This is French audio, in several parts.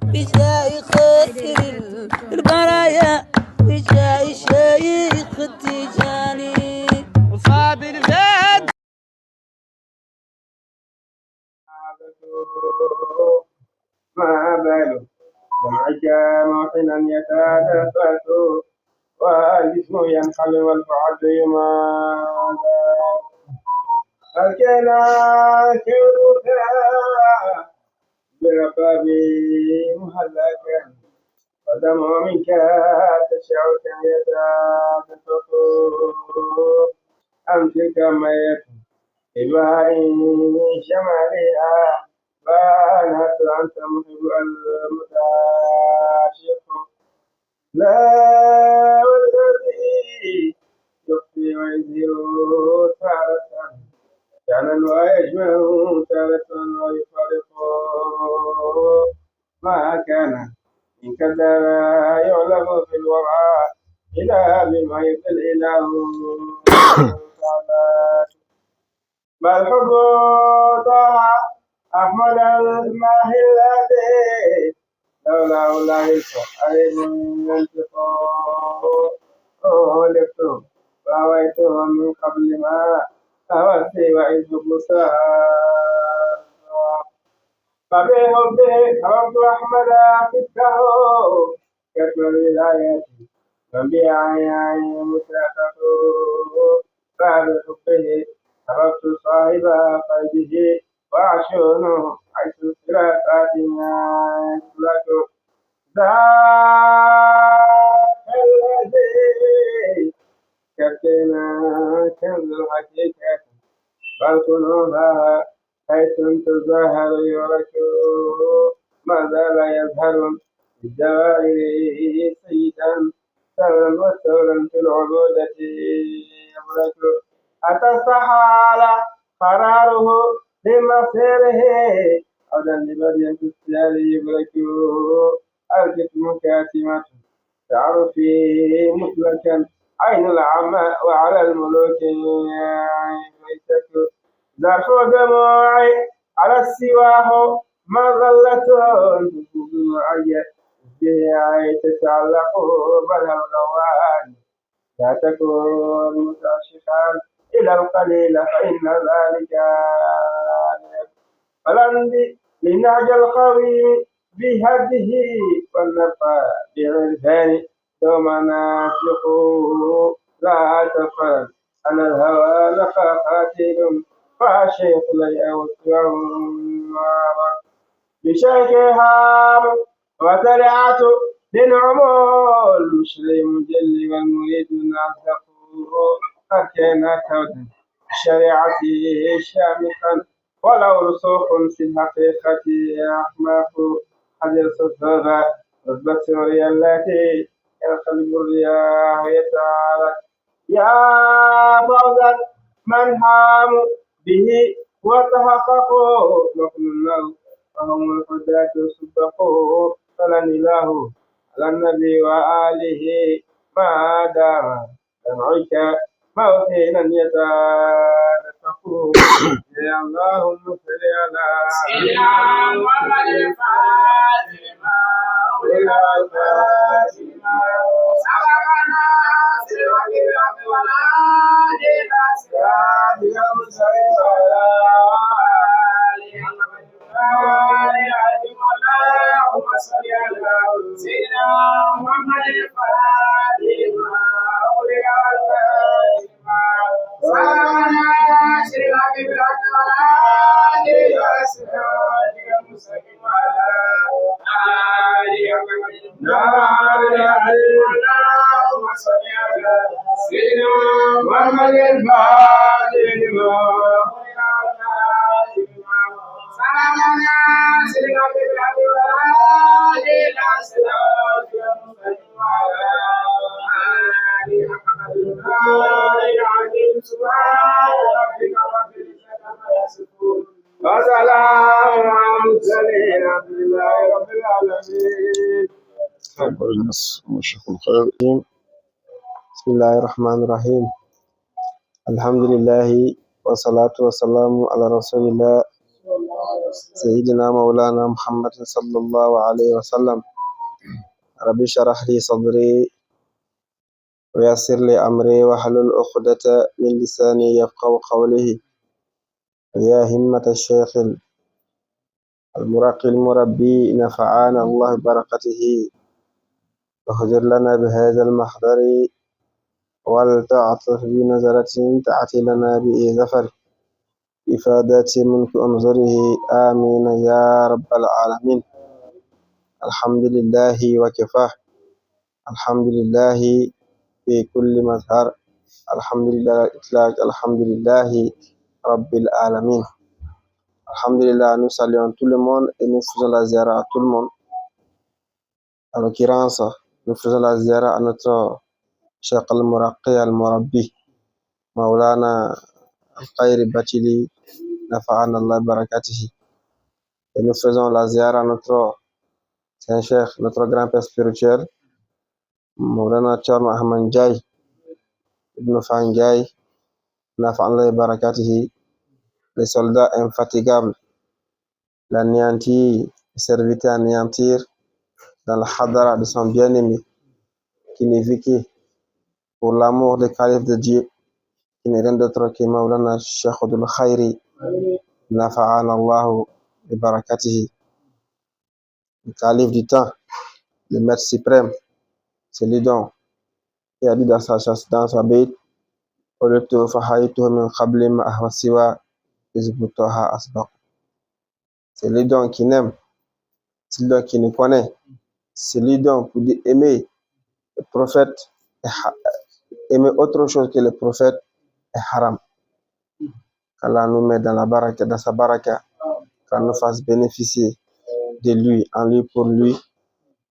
بجاي خاطر البرايا بجاي شيخ التجاني وصابر زاد ما بال جمعك موطنا يتدفت والجسم ينقل والبعد يمال الكلا كبك بربابي مهلكا ودمع منك تشعك يتدفت أمسك ميت إبراهيم شمالها بانت أنت محب المتعاشق لا والذي يخفي ويزهر تارة جعلا ويجمع تارة ويفرق ما كان إن كدر يعلم في الورى إلا بما يقل إله تعالى بل حب طه أحمد الماهي الذي لولا الله قريب ينطق خلقت فأويته من قبل ما أوتي وعيد موسى فبحبه حببت أحمد فكه كتب الولاية وبعيني متاخه فبحبه حببت صاحب قلبه وعشونه حيث صراطاتنا يسلك ذاك الذي كفينا كنز الحقيقة بل كنوها حيث تظاهر يرك ما زال يظهر بالدوائر سيدا سرا وسرا في العبودة يملك أتى استحال قراره لمصيره عودا لبدء في السير يبرك الجسم كاتمة تعرفي مطلقا عين العمى وعلى الملوك يمسك ذات دموعي على السواه مظلة معي به تتعلق بها الغواني لا تكون متعشقا إلى القليل فإن ذلك فلندي لنهج القوي بهده والنفع بعرفان ثم ناسقه لا تفعل على الهوى لقى قاتل فالشيخ لا يوسع بشيخها وترعت للعمول المشري المجلي والمريد ناسقه قد كان كودا الشريعة شامخا ولو رسوخ في الحقيقة أحمق حذر صفها رتبة سوريا التي القلب الرياح يتعالى يا فوزا من هام به وتحققوا مكن له فهم الحجاج صدقوا فلن إله على النبي وآله ما دام دمعك موطنا يتدفقوا يا اللهم صل على سيدنا محمد الفاتحة ولنا الفاتحة سبقنا سوى الحق ولا دينا سوى المسلم ولا اللهم صل على سيدنا محمد الفاتحة ولنا الفاتحة سبقنا سوى الحق ولا دينا سوى المسلم ولا اللهم صل على سيدنا محمد الفاتح لما سلامنا سيدنا بالحق والهادي الى صراط المستقيم وعلى اله حق قدره العظيم سبحان ربك رب العزه عما يصفون وسلام على المرسلين الحمد لله رب العالمين. بسم الله الرحمن الرحيم. الحمد لله والصلاة والسلام على رسول الله سيدنا مولانا محمد صلى الله عليه وسلم. رب اشرح لي صدري ويسر لي أمري واحلل عقدة من لساني يفقهوا قوله. يا همة الشيخ المرقي المربي نفعنا الله ببركته، واهجر لنا بهذا المحضر ولتعطف بنظرة تأتي لنا بظفر إفادات منك أنظره. آمين يا رب العالمين. الحمد لله وكفاه، الحمد لله في كل مظهر، الحمد لله الإطلاق، الحمد لله رب العالمين. Alhamdulillah, nous saluons tout le monde et nous faisons la ziyara à tout le monde. En l'occurrence, nous faisons la ziyara à notre Cheikh al-Muraqi al-Murabbi, Maulana al-Khayri Batili, Nafa'ana Allah barakatihi. Et nous faisons la ziyara à notre Saint-Cheikh, notre grand-père spirituel, Maulana Charno Ahmad Ndiaye, Ibn Fandiaye, Nafa'ana Allah barakatihi, les soldats infatigables, l'anéanti, le serviteur anéantir, dans la hadara de son bien-aimé, qui n'est vécu pour l'amour des califes de Dieu, qui n'est rien d'autre que Maulana Cheikh Abdul Khayri, Nafa'ana Allahu bi barakatihi. Le calife du temps, le maître suprême, c'est lui donc qui a dit dans sa bête, c'est lui donc qui n'aime, c'est lui donc qui nous connaît, c'est lui donc pour dire aimer le prophète, aimer autre chose que le prophète est haram. Qu'Allah nous met dans la baraka, dans sa baraka, qu'Allah nous fasse bénéficier de lui, en lui, pour lui,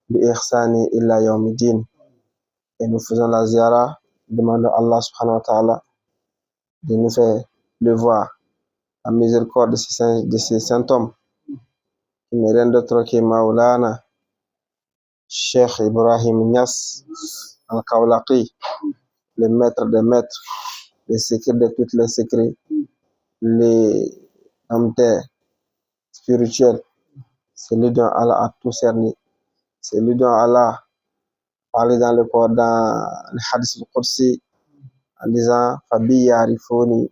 bi ihsani illa yawmiddin. Et nous faisons la ziyara, demandons à Allah subhanahu wa ta'ala de nous faire pleuvoir la miséricorde de ces saints hommes, qui n'est rien d'autre que Maulana Cheikh Ibrahim Niass al-Kawlaqi, le maître des maîtres, le secret de tous les secrets, les hommes spirituels. C'est lui dont Allah a tout cerné. C'est lui dont Allah parlait dans le Coran, dans le hadith al-Qudsi, en disant Fabi yarifoni,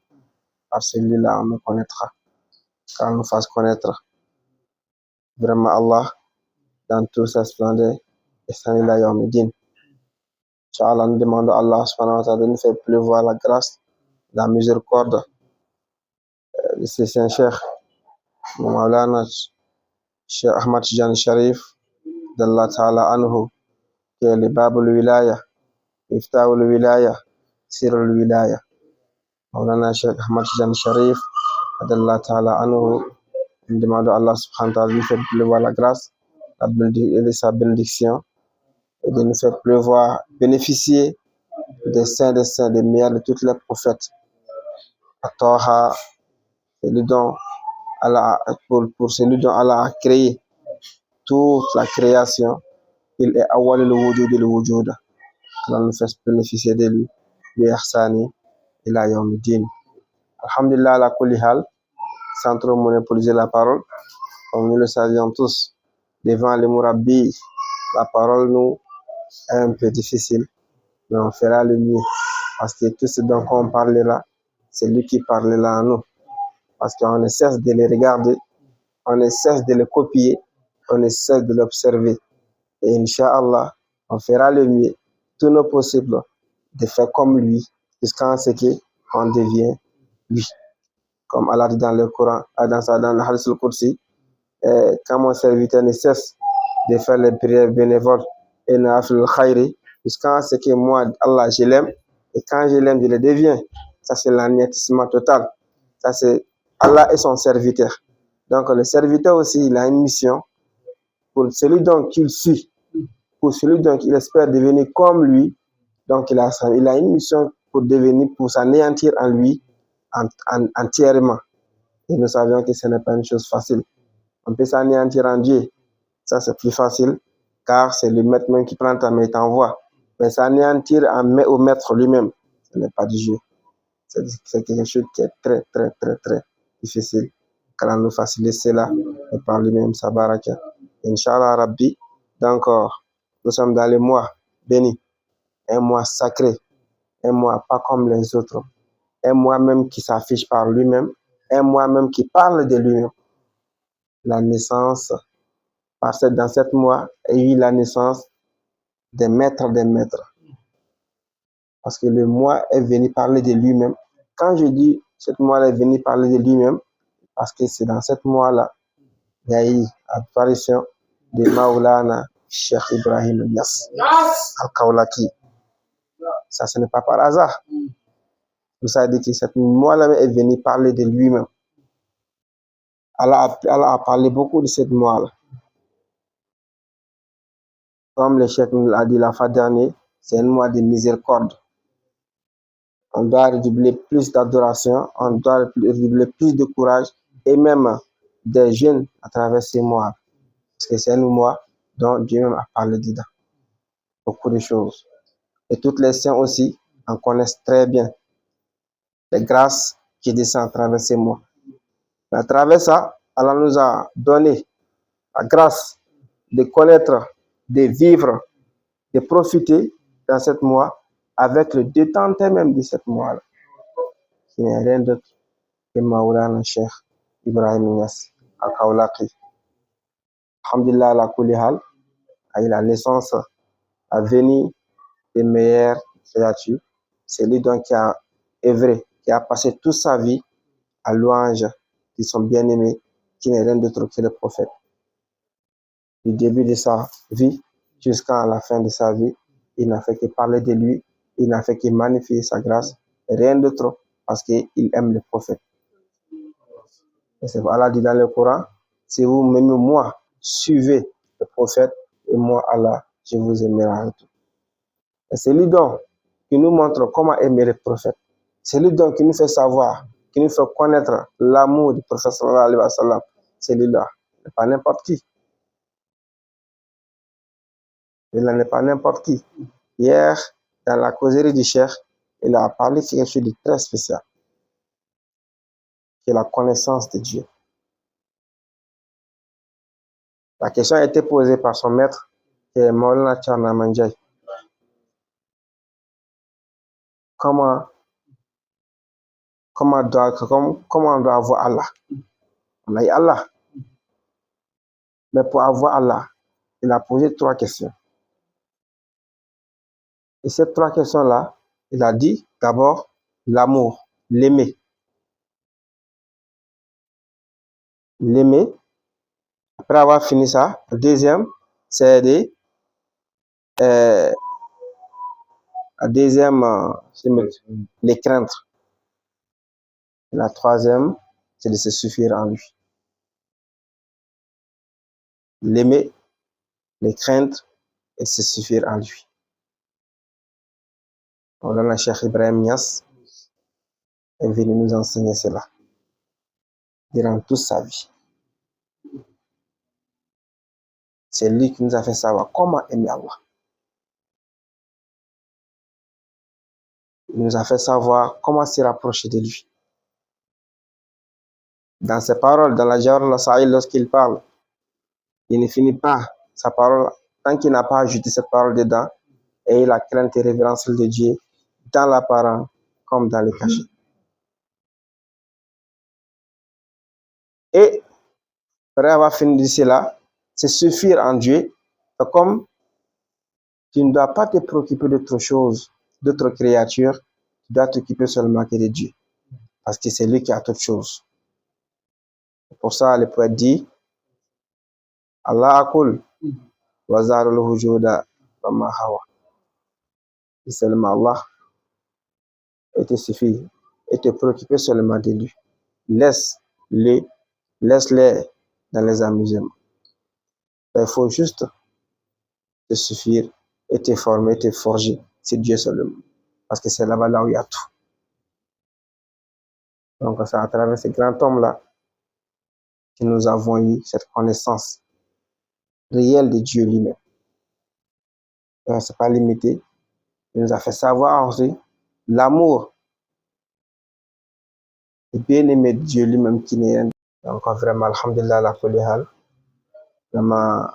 par celui-là on me connaîtra, car on nous fasse connaître vraiment Allah dans toute sa splendeur et sans ila yawmiddin. Inch'Allah, nous demandons à Allah subhanahu wa ta'ala de nous faire pleuvoir la grâce, la miséricorde de ces saints cheikh, Maulana Cheikh Ahmad Tijani Sharif, d'Allah ta'ala anhu, qui est le Babul Wilaya, Miftahul Wilaya, Sirul Wilaya. Maulana Cheikh Ahmad Tijani Sharif, d'Allah ta'ala anhu, nous demandons à Allah subhanahu wa ta'ala de nous faire pleuvoir la grâce et de sa bénédiction, et de nous faire pleuvoir, bénéficier des saints, des meilleurs de tous les prophètes. Ataha, celui dont Allah, pour celui dont Allah a créé toute la création, il est awwal al-wujud al-wujud. Allah nous fait bénéficier de lui, bi ihsani ila yawmiddin. Alhamdulillah ala kulli hal, sans trop monopoliser la parole, comme nous le savions tous, devant les Murabbi, la parole nous est un peu difficile, mais on fera le mieux, parce que tout ce dont on parlera, c'est lui qui parlera à nous, parce qu'on ne cesse de les regarder, on ne cesse de les copier, on ne cesse de l'observer, et Inch'Allah, on fera le mieux, tout nos possibles, de faire comme lui, jusqu'à ce qu'on devient lui. Comme Allah dit dans le Coran, dans le Hadith al-Qudsi, quand mon serviteur ne cesse de faire les prières bénévoles et nafil khayri, jusqu'à ce que moi, Allah, je l'aime, et quand je l'aime, je le deviens. Ça, c'est l'anéantissement total. Ça, c'est Allah et son serviteur. Donc, le serviteur aussi, il a une mission pour celui donc qu'il suit, pour celui donc il espère devenir comme lui. Donc, il a une mission pour devenir, pour s'anéantir en lui entièrement. Et nous savions que ce n'est pas une chose facile. On peut s'anéantir en Dieu. Ça, c'est plus facile, car c'est le maître même qui prend ta main et t'envoie. Mais s'anéantir au maître lui-même, ce n'est pas du jeu. C'est quelque chose qui est très, très, très, très difficile, qu'Allah nous facilite cela et par lui-même sa baraka. Inch'Allah Rabbi. Donc, nous sommes dans le mois béni, un mois sacré, un mois pas comme les autres, un mois même qui s'affiche par lui-même, un mois même qui parle de lui-même. La naissance, dans 7 mois, il y a eu la naissance des maîtres des maîtres. Parce que le mois est venu parler de lui-même. Quand je dis 7 mois est venu parler de lui-même, parce que c'est dans 7 mois-là, il y a eu l'apparition de Maulana Cheikh Ibrahim Niass Al-Kaulaki. Ça, ce n'est pas par hasard. Vous avez dit que 7 mois-là est venu parler de lui-même. Allah a parlé beaucoup de 7 mois-là. Comme le Cheikh nous l'a dit la fois dernière, c'est un mois de miséricorde. On doit redoubler plus d'adoration, on doit redoubler plus de courage et même des jeunes à travers ces mois. Parce que c'est un mois dont Dieu même a parlé dedans. Beaucoup de choses. Et toutes les saints aussi en connaissent très bien. Les grâces qui descendent à travers ces mois. Mais à travers ça, Allah nous a donné la grâce de connaître, de vivre, de profiter dans 7 mois avec le détente même de 7 mois-là. Qui n'est rien d'autre que Maulana Cheikh Ibrahim Niass Al-Kaulaki. Alhamdulillah, la kulli hal, à la naissance à venir des meilleures créatures. C'est lui donc qui a œuvré, qui a passé toute sa vie à louange de son bien-aimé, qui n'est rien d'autre que le prophète. Du début de sa vie jusqu'à la fin de sa vie, il n'a fait que parler de lui, il n'a fait que magnifier sa grâce, rien d'autre, parce qu'il aime le prophète. Et c'est Allah dit dans le Coran, si vous m'aimez moi, suivez le prophète, et moi Allah, je vous aimerai à tout. Et c'est lui donc qui nous montre comment aimer le prophète. C'est lui donc qui nous fait savoir, qui nous fait connaître l'amour du prophète sallallahu alayhi wa sallam. C'est lui-là, pas n'importe qui. Il n'est pas n'importe qui. Hier, dans la causerie du Cheikh, il a parlé de quelque chose de très spécial, qui est la connaissance de Dieu. La question a été posée par son maître, qui est Maulana Charna Manjai. Comment on doit avoir Allah? On a eu Allah. Mais pour avoir Allah, il a posé 3 questions. Et ces 3 questions-là, il a dit d'abord l'amour, l'aimer. L'aimer. Après avoir fini ça, le deuxième, c'est les craindre. Et la troisième, c'est de se suffire en lui. L'aimer, les craindre et se suffire en lui. Maulana Cheikh Ibrahim Niass est venu nous enseigner cela durant toute sa vie. C'est lui qui nous a fait savoir comment aimer Allah. Il nous a fait savoir comment se rapprocher de lui. Dans ses paroles, dans la Jawhar al-Sa'il, lorsqu'il parle, il ne finit pas sa parole tant qu'il n'a pas ajouté cette parole dedans, et la crainte et révérence de Dieu dans l'apparent comme dans le cachet. Et après avoir fini de cela, se suffire en Dieu, comme tu ne dois pas te préoccuper d'autre chose, d'autres créatures, tu dois t'occuper seulement que de Dieu. Parce que c'est lui qui a toutes choses. Pour ça, le poète dit, Allah akul, wazarul hujuda, wa hawa. C'est seulement Allah. Et te suffit. Et te préoccuper seulement de lui. Laisse-les dans les amusements. Il faut juste te suffire et te former, te forger. C'est Dieu seulement. Parce que c'est là-bas là où il y a tout. Donc c'est à travers ces grands hommes-là que nous avons eu cette connaissance réelle de Dieu lui-même. Ce n'est pas limité. Il nous a fait savoir aussi l'amour et bien aimer Dieu lui-même qui n'est rien. Donc vraiment alhamdulillah la kulli hal. Vraiment